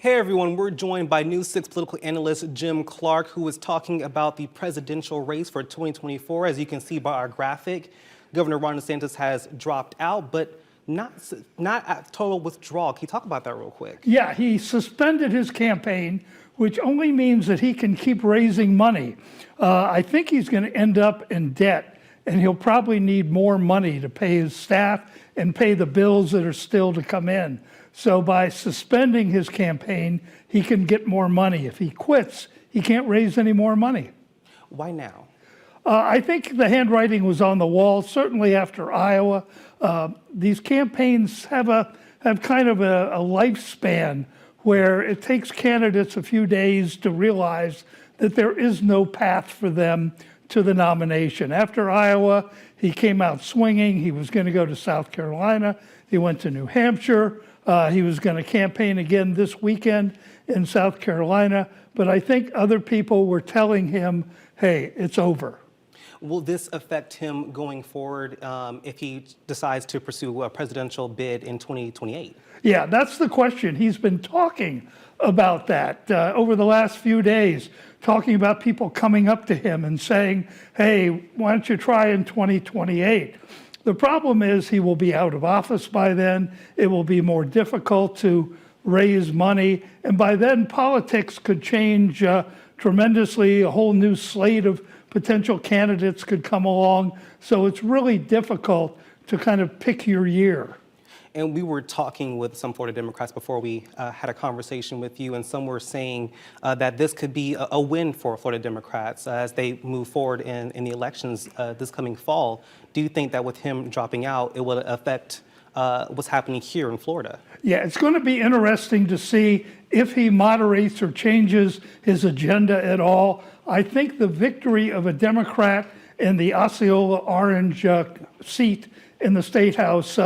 Hey everyone, we're joined by News 6 political analyst Jim Clark, who is talking about the presidential race for 2024. As you can see by our graphic, Governor Ron DeSantis has dropped out, but not at total withdrawal. Can you talk about that real quick? Yeah, he suspended his campaign, which only means that he can keep raising money. I think he's going to end up in debt, and he'll probably need more money to pay his staff and pay the bills that are still to come in. So by suspending his campaign, he can get more money. If he quits, he can't raise any more money. Why now? I think the handwriting was on the wall, certainly after Iowa. These campaigns have kind of a lifespan where it takes candidates a few days to realize that there is no path for them to the nomination. After Iowa, he came out swinging. He was going to go to South Carolina. He went to New Hampshire. He was going to campaign again this weekend in South Carolina. But I think other people were telling him, hey, it's over. Will this affect him going forward if he decides to pursue a presidential bid in 2028? Yeah, that's the question. He's been talking about that over the last few days, talking about people coming up to him and saying, hey, why don't you try in 2028? The problem is he will be out of office by then. It will be more difficult to raise money. And by then, politics could change tremendously. A whole new slate of potential candidates could come along. So it's really difficult to kind of pick your year. And we were talking with some Florida Democrats before we had a conversation with you, and some were saying that this could be a win for Florida Democrats as they move forward in the elections this coming fall. Do you think that with him dropping out, it will affect what's happening here in Florida? Yeah, it's going to be interesting to see if he moderates or changes his agenda at all. I think the victory of a Democrat in the Osceola Orange seat in the State House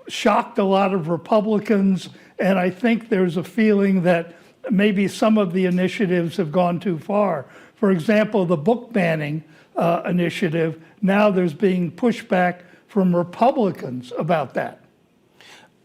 shocked a lot of Republicans, and I think there's a feeling that maybe some of the initiatives have gone too far. For example, the book banning initiative, now there's being pushback from Republicans about that.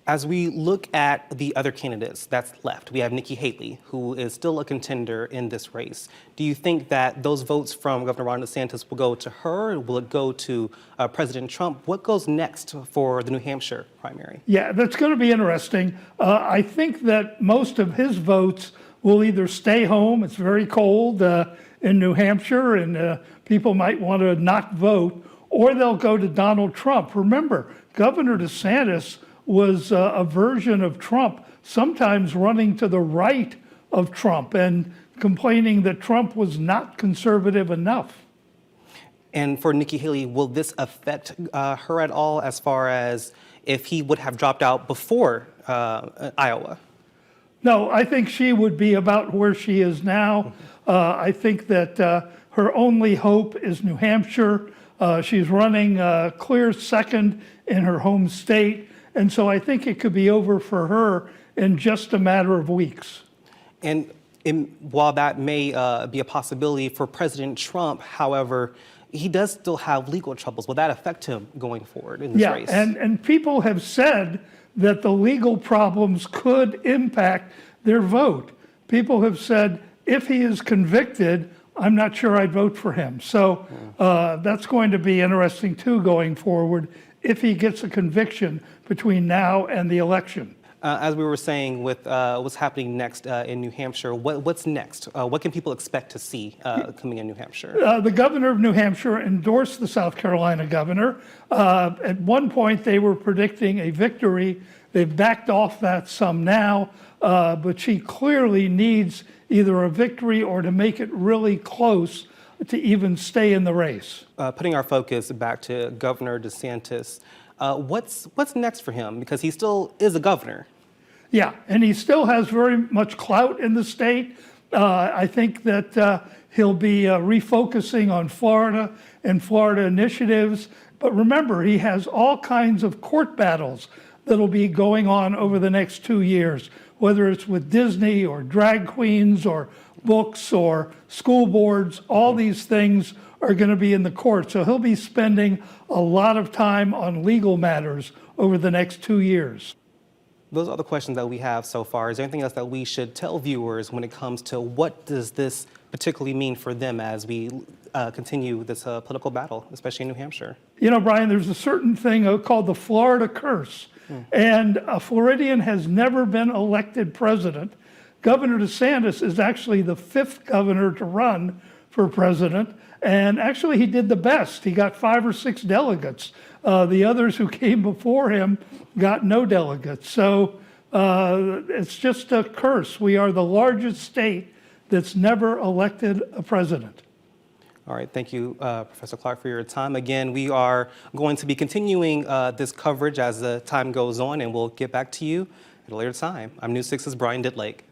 As we look at the other candidates that's left, we have Nikki Haley, who is still a contender in this race. Do you think that those votes from Governor Ron DeSantis will go to her? Will it go to President Trump? What goes next for the New Hampshire primary? Yeah, that's going to be interesting. I think that most of his votes will either stay home. It's very cold in New Hampshire, and people might want to not vote, or they'll go to Donald Trump. Remember, Governor DeSantis was a version of Trump, sometimes running to the right of Trump and complaining that Trump was not conservative enough. And for Nikki Haley, will this affect her at all as far as if he would have dropped out before Iowa? No, I think she would be about where she is now. I think that her only hope is New Hampshire. She's running clear second in her home state. And so I think it could be over for her in just a matter of weeks. And while that may be a possibility for President Trump, however, he does still have legal troubles. Will that affect him going forward in this race? Yeah, and people have said that the legal problems could impact their vote. People have said, if he is convicted, I'm not sure I'd vote for him. So that's going to be interesting, too, going forward, if he gets a conviction between now and the election. As we were saying with what's happening next in New Hampshire, what's next? What can people expect to see coming in New Hampshire? The governor of New Hampshire endorsed the South Carolina governor. At one point, they were predicting a victory. They've backed off that some now, but she clearly needs either a victory or to make it really close to even stay in the race. Putting our focus back to Governor DeSantis, what's next for him? Because he still is a governor. Yeah, and he still has very much clout in the state. I think that he'll be refocusing on Florida and Florida initiatives. But remember, he has all kinds of court battles that'll be going on over the next 2 years, whether it's with Disney or drag queens or books or school boards. All these things are going to be in the court. So he'll be spending a lot of time on legal matters over the next 2 years. Those are the questions that we have so far. Is there anything else that we should tell viewers when it comes to what does this particularly mean for them as we continue this political battle, especially in New Hampshire? You know, Brian, there's a certain thing called the Florida curse. And a Floridian has never been elected president. Governor Desantis is actually the 5th governor to run for president. And actually, he did the best. He got 5 or 6 delegates. The others who came before him got no delegates. So it's just a curse. We are the largest state that's never elected a president. All right, thank you, Professor Clark, for your time. Again, we are going to be continuing this coverage as the time goes on, and we'll get back to you at a later time. I'm News 6's Brian Didlake.